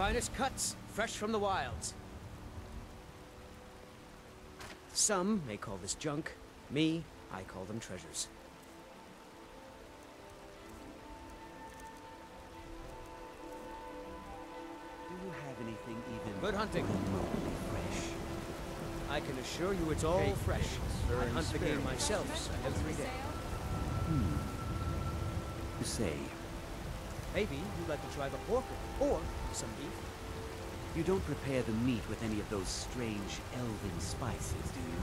finest cuts, fresh from the wilds. Some may call this junk. Me, I call them treasures. Do you have anything even Good hunting. remotely fresh? I can assure you it's all fresh. I hunt the game myself every day. You say, Maybe you'd like to try the pork or some beef. you don't prepare the meat with any of those strange elven spices, do you?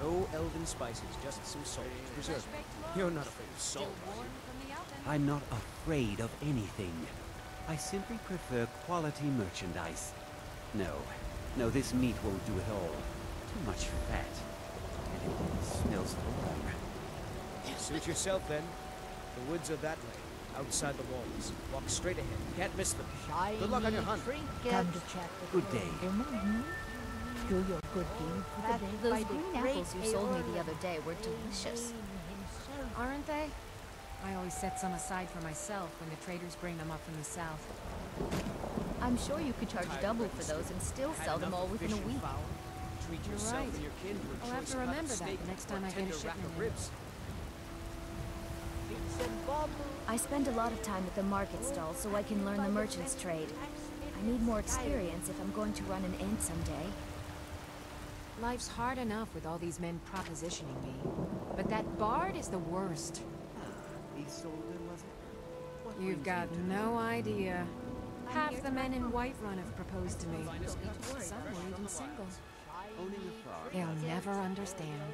No elven spices, just some salt to preserve it. You're not afraid of salt, are you? I'm not afraid of anything. I simply prefer quality merchandise. No, this meat won't do it all. Too much fat. And it smells wrong. Suit yourself then. The woods are that way, outside the walls. Walk straight ahead. Can't miss them. Good luck on your hunt. Come to chat with Good day. Do your good deed for the day. Those green apples you sold me the other day were delicious. Aren't they? I always set some aside for myself when the traders bring them up from the south. I'm sure you could charge double for those and still sell them all within a week. Treat You're yourself right. and your kin to a I'll have choice to cut remember that steak the next or time I get a tender rack shipment of in. ribs. I spend a lot of time at the market stall so I can learn the merchant's trade. I need more experience if I'm going to run an inn someday. Life's hard enough with all these men propositioning me. But that bard is the worst. Isolde, was it? What You've brings got you to no idea. Half the men in Whiterun have proposed to me. Some were even single. owning a farm? They'll never understand.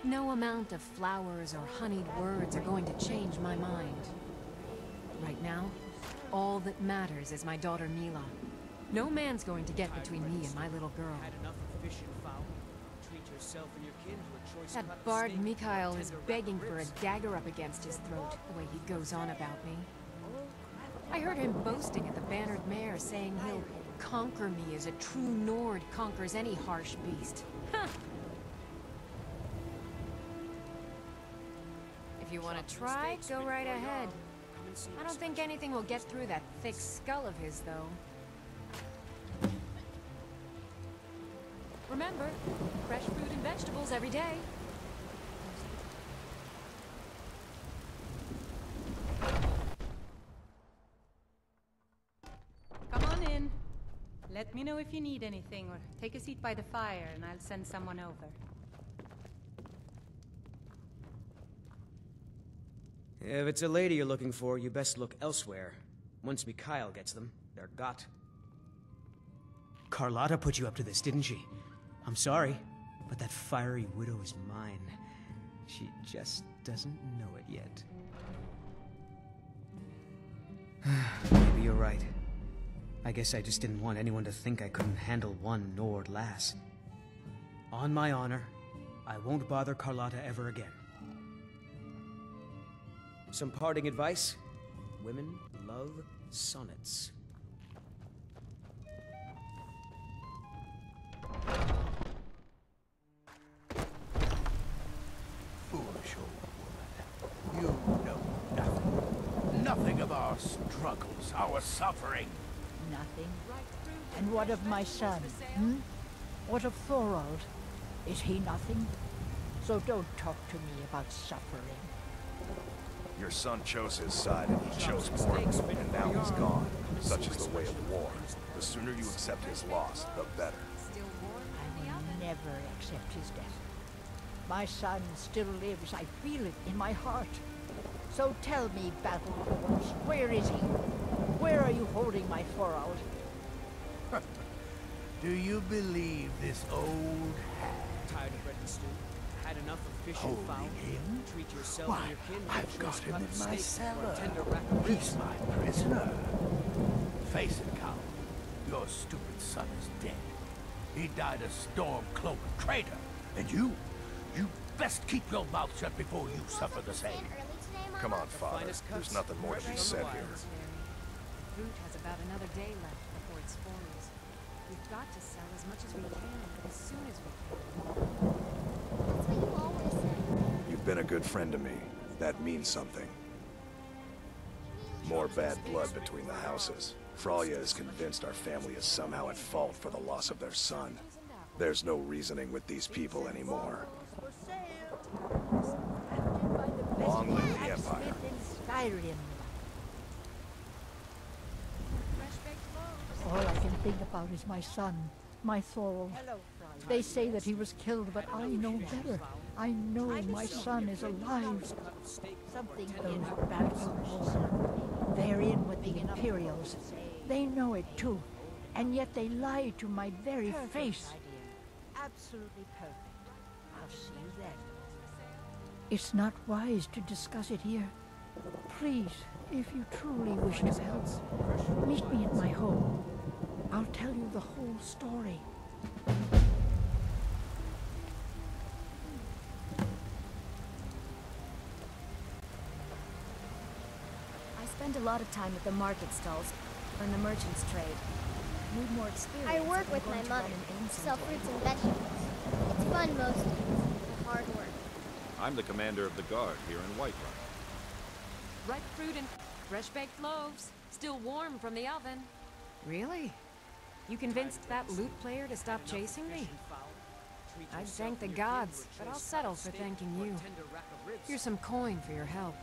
No amount of flowers or honeyed words are going to change my mind. Right now, all that matters is my daughter Mila. No man's going to get between me and my little girl. Had enough of fish and fowl. Treat yourself and your kin to a choice cut That of bard steak Mikhail or is tender rack begging of for a ribs. dagger up against his throat, the way he goes on about me. I heard him boasting at the Bannered Mare, saying he'll conquer me as a true Nord conquers any harsh beast. Huh. If you want to try, go right ahead. I don't think anything will get through that thick skull of his, though. Remember, fresh fruit and vegetables every day. Come on in. Let me know if you need anything, or take a seat by the fire and I'll send someone over. If it's a lady you're looking for, you best look elsewhere. Once Mikhail gets them, they're got. Carlotta put you up to this, didn't she? I'm sorry, but that fiery widow is mine. She just doesn't know it yet. Maybe you're right. I guess I just didn't want anyone to think I couldn't handle one Nord lass. On my honor, I won't bother Carlotta ever again. Some parting advice? Women love sonnets. Foolish old woman. You know nothing. Nothing of our struggles, our suffering. Nothing. And what of my son? What of Thorold? Is he nothing? So don't talk to me about suffering. Your son chose his side, and he chose poorly, and now he's gone. Such is the way of war. The sooner you accept his loss, the better. I will never accept his death. My son still lives. I feel it in my heart. So tell me, battle horse, where is he? Where are you holding my Thorold? Do you believe this old hag? Tired of bread and stew? Had enough of fish and Holding fowl? him? Treat yourself Why, and your kin to a I've got choice him cut in of my steak or a cellar. tender rack of He's ribs. my prisoner. Face it, Count. Your stupid son is dead. He died a storm-cloaked traitor. And you best keep your mouth shut before you suffer the same. Come on, Father. finest cuts, There's nothing more to be fresh from said the here. wilds. Fruit has about another day left before it spoils. We've got to sell as much as we can, as soon as we can. That's what you always say. You've been a good friend to me. That means something. More bad blood between the houses. Fralya is convinced our family is somehow at fault for the loss of their son. There's no reasoning with these people anymore. Long live the Empire. Skyrim. All I can think about is my son, my Thorald. They say that he was killed, but I know better. I know my son is alive. Something those bastards. They're in with the Imperials. They know it too, and yet they lie to my very face. Absolutely perfect. I'll see you then. It's not wise to discuss it here. Please, if you truly wish to help, meet me at my home. I'll tell you the whole story. I spend a lot of time at the market stalls, learn the merchant's trade. I need more experience. I work if I'm with going my to mother, run an inn sell someday. fruits and vegetables. It's fun most days, but hard work. I'm the commander of the guard here in Whiterun. Ripe fruit and fresh-baked loaves, still warm from the oven. Really? You convinced that lute player to stop chasing me? I'd thank the gods, but I'll settle for thanking you. Here's some coin for your help.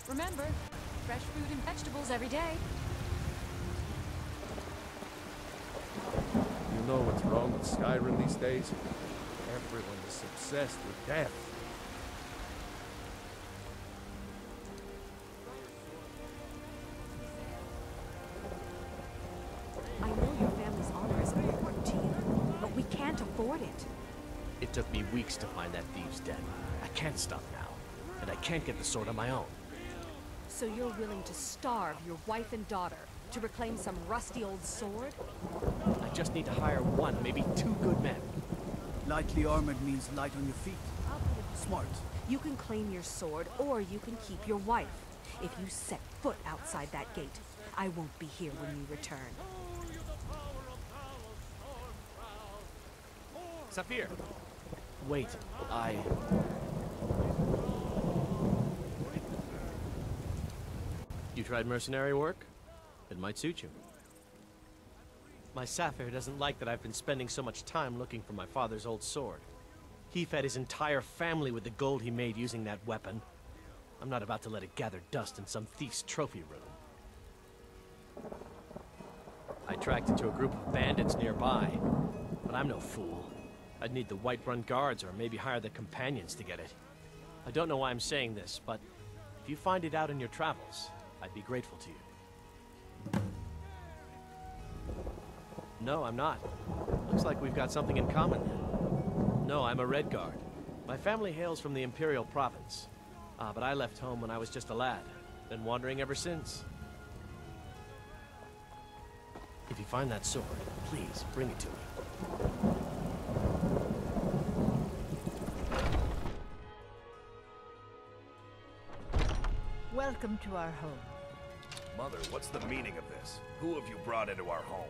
Remember, fresh fruit and vegetables every day. You know what's wrong with Skyrim these days? Everyone is obsessed with death. I know your family's honor is important to you, but we can't afford it. It took me weeks to find that thieves' den. I can't stop now, and I can't get the sword on my own. So you're willing to starve your wife and daughter to reclaim some rusty old sword? I just need to hire one, maybe two good men. Lightly armored means light on your feet. Smart. You can claim your sword, or you can keep your wife. If you set foot outside that gate, I won't be here when you return. Saphir! Wait, You tried mercenary work? It might suit you. My Saphir doesn't like that I've been spending so much time looking for my father's old sword. He fed his entire family with the gold he made using that weapon. I'm not about to let it gather dust in some thief's trophy room. I tracked it to a group of bandits nearby, but I'm no fool. I'd need the Whiterun guards or maybe hire the companions to get it. I don't know why I'm saying this, but if you find it out in your travels, I'd be grateful to you. No, I'm not. Looks like we've got something in common then. No, I'm a Red Guard. My family hails from the Imperial Province. But I left home when I was just a lad. Been wandering ever since. If you find that sword, please bring it to me. Welcome to our home. Mother, what's the meaning of this? Who have you brought into our home?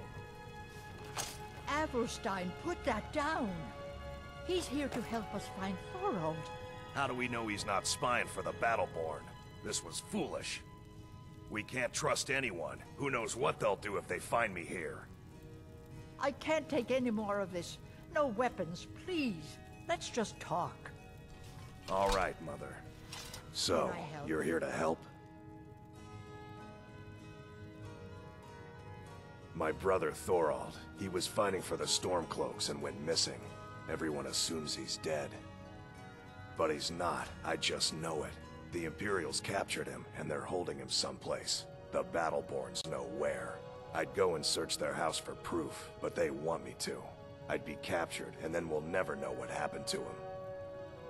Avrstein, put that down. He's here to help us find Thorald. How do we know he's not spying for the Battleborn? This was foolish. We can't trust anyone. Who knows what they'll do if they find me here. I can't take any more of this. No weapons, please. Let's just talk. All right, Mother. So, Can I help? you're here to help? My brother Thorald, he was fighting for the Stormcloaks and went missing. Everyone assumes he's dead. But he's not, I just know it. The Imperials captured him, and they're holding him someplace. The Battleborns know where. I'd go and search their house for proof, but they want me to. I'd be captured, and then we'll never know what happened to him.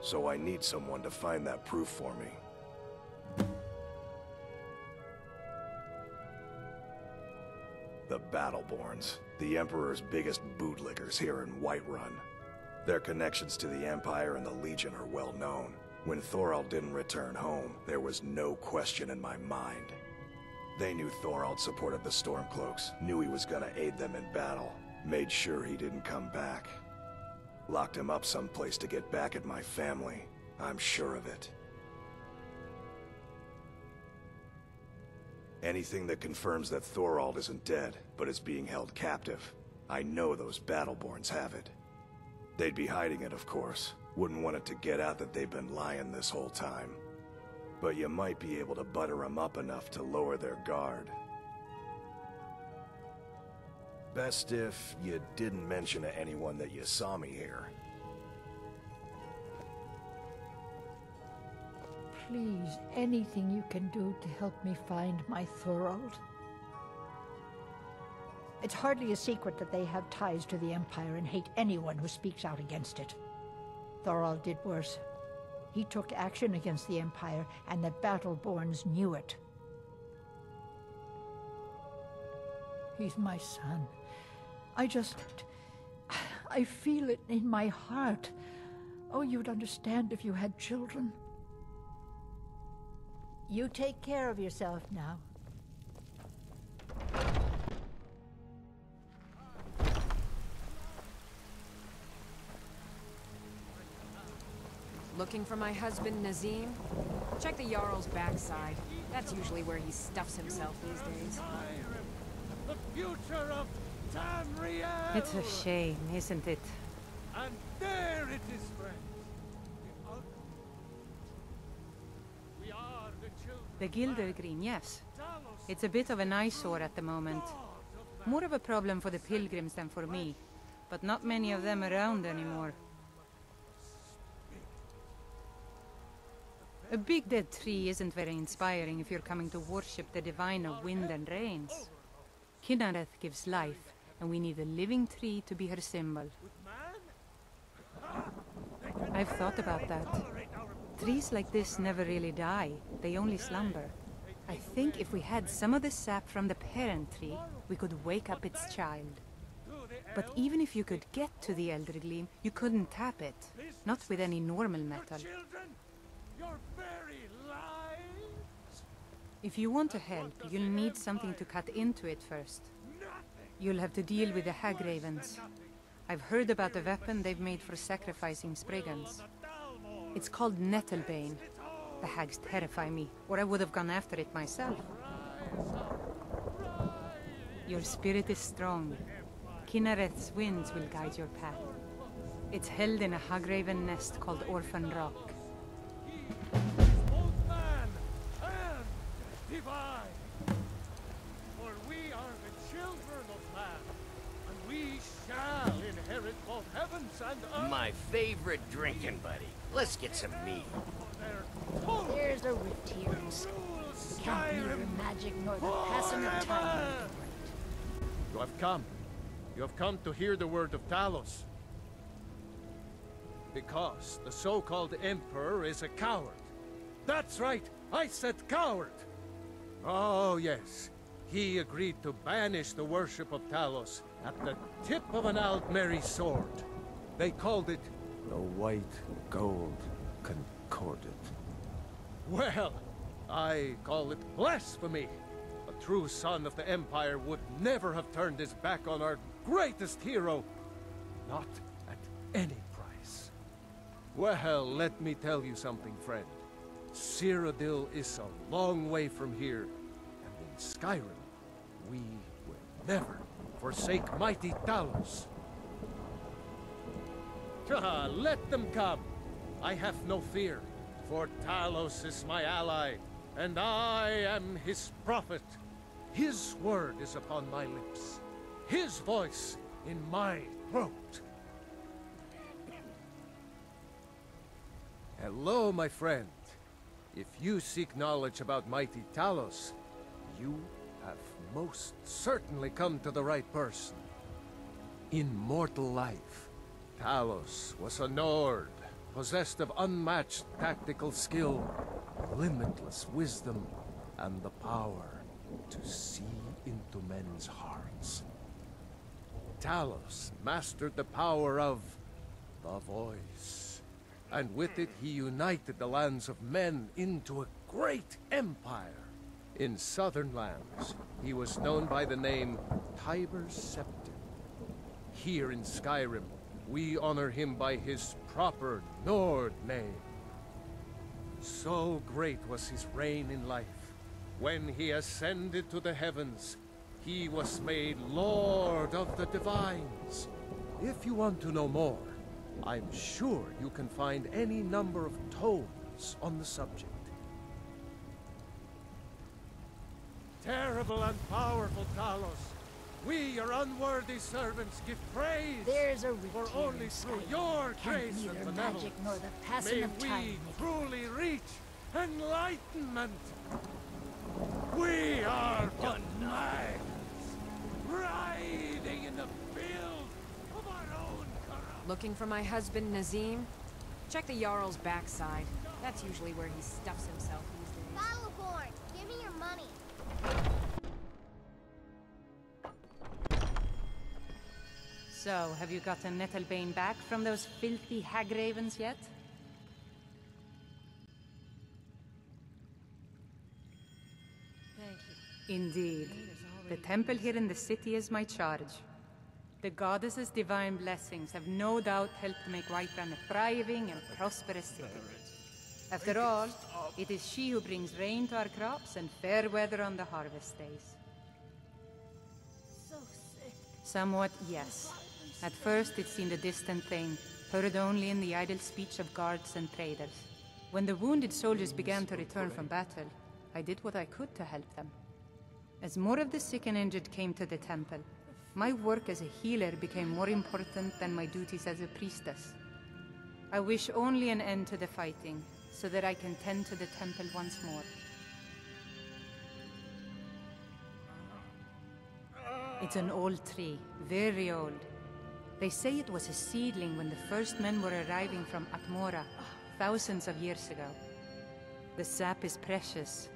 So I need someone to find that proof for me. The Battleborns, the Emperor's biggest bootlickers here in Whiterun. Their connections to the Empire and the Legion are well known. When Thorald didn't return home, there was no question in my mind. They knew Thorald supported the Stormcloaks, knew he was gonna aid them in battle, made sure he didn't come back. Locked him up someplace to get back at my family. I'm sure of it. Anything that confirms that Thorald isn't dead, but is being held captive. I know those Battleborns have it. They'd be hiding it, of course. Wouldn't want it to get out that they've been lying this whole time. But you might be able to butter them up enough to lower their guard. Best if you didn't mention to anyone that you saw me here. Please, anything you can do to help me find my Thorald. It's hardly a secret that they have ties to the Empire and hate anyone who speaks out against it. Thorald did worse. He took action against the Empire, and the Battleborns knew it. He's my son. I feel it in my heart. Oh, you'd understand if you had children. You take care of yourself now. Looking for my husband, Nazim? Check the Jarl's backside. That's usually where he stuffs himself these days. The future of Tamriel! It's a shame, isn't it? And there it is, friends. We are the children. The Gildergreen, yes. It's a bit of an eyesore at the moment. More of a problem for the pilgrims than for me. But not many of them around anymore. A big dead tree isn't very inspiring if you're coming to worship the divine of wind and rains. Kynareth gives life, and we need a living tree to be her symbol. I've thought about that. Trees like this never really die, they only slumber. I think if we had some of the sap from the parent tree, we could wake up its child. But even if you could get to the Eldergleam, you couldn't tap it. Not with any normal metal. Your very lives? If you want to help, you'll need something to cut into it first. You'll have to deal with the hag ravens. I've heard about a weapon they've made for sacrificing Spriggans. It's called Nettlebane. The hags terrify me, or I would have gone after it myself. Your spirit is strong. Kynareth's winds will guide your path. It's held in a hagraven nest called Orphan Rock. Both man and divine. For we are the children of man, and we shall inherit both heavens and earth. My favorite drinking buddy. Let's get some mead. There's a rift here. Can't be your magic nor the passing of time. You have come. You have come to hear the word of Talos. Because the so-called Emperor is a coward. That's right, I said coward! Oh yes, he agreed to banish the worship of Talos at the tip of an Aldmeri sword. They called it the White Gold Concordat. Well, I call it blasphemy. A true son of the Empire would never have turned his back on our greatest hero. Not at any price. Well, let me tell you something, friend. Cyrodiil is a long way from here, and in Skyrim, we will never forsake mighty Talos. Let them come. I have no fear, for Talos is my ally, and I am his prophet. His word is upon my lips, his voice in my throat. Hello, my friend. If you seek knowledge about mighty Talos, you have most certainly come to the right person. In mortal life, Talos was a Nord, possessed of unmatched tactical skill, limitless wisdom, and the power to see into men's hearts. Talos mastered the power of the voice, and with it he united the lands of men into a great empire. In southern lands, he was known by the name Tiber Septim. Here in Skyrim, we honor him by his proper Nord name. So great was his reign in life, When he ascended to the heavens, he was made Lord of the Divines. If you want to know more, I'm sure you can find any number of tomes on the subject. Terrible and powerful Talos, we, your unworthy servants, give praise. There's a rift for here only in through Skyrim. your Can grace neither and magic benevolence nor the passing may of time we make it. truly reach enlightenment. We are but nags, riding in the field of our own corruption. Looking for my husband, Nazim? Check the Jarl's backside. That's usually where he stuffs himself these days. Battleborn, give me your money. So, have you gotten Nettlebane back from those filthy hag ravens yet? Thank you. Indeed. The temple here in the city is my charge. The goddess's divine blessings have no doubt helped make Whiterun a thriving and prosperous city. After all, it is she who brings rain to our crops and fair weather on the harvest days. So sick. Somewhat, yes. At first it seemed a distant thing, heard only in the idle speech of guards and traders. When the wounded soldiers began to return from battle, I did what I could to help them. As more of the sick and injured came to the temple, my work as a healer became more important than my duties as a priestess. I wish only an end to the fighting, so that I can tend to the temple once more. It's an old tree, very old. They say it was a seedling when the first men were arriving from Atmora, thousands of years ago. The sap is precious.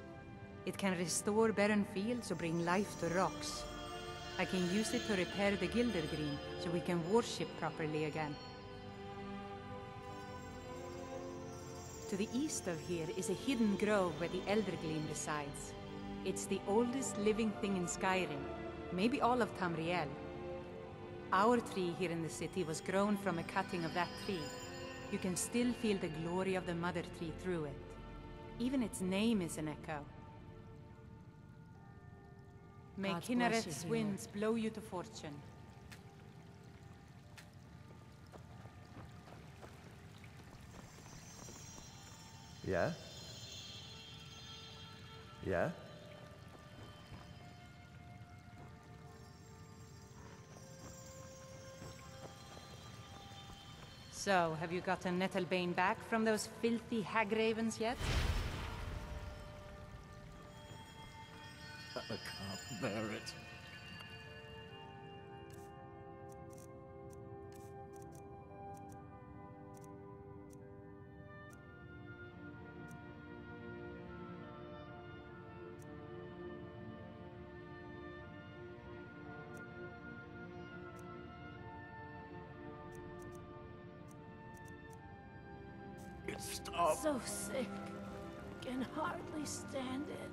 It can restore barren fields or bring life to rocks. I can use it to repair the Gildergreen, so we can worship properly again. To the east of here is a hidden grove where the Eldergleam resides. It's the oldest living thing in Skyrim, maybe all of Tamriel. Our tree here in the city was grown from a cutting of that tree. You can still feel the glory of the mother tree through it. Even its name is an echo. May God bless Kinnaret's you, winds blow you to fortune. Yeah? Yeah? So, have you gotten Nettlebane back from those filthy hag ravens yet? I can't bear it. Stop. So sick. Can hardly stand it.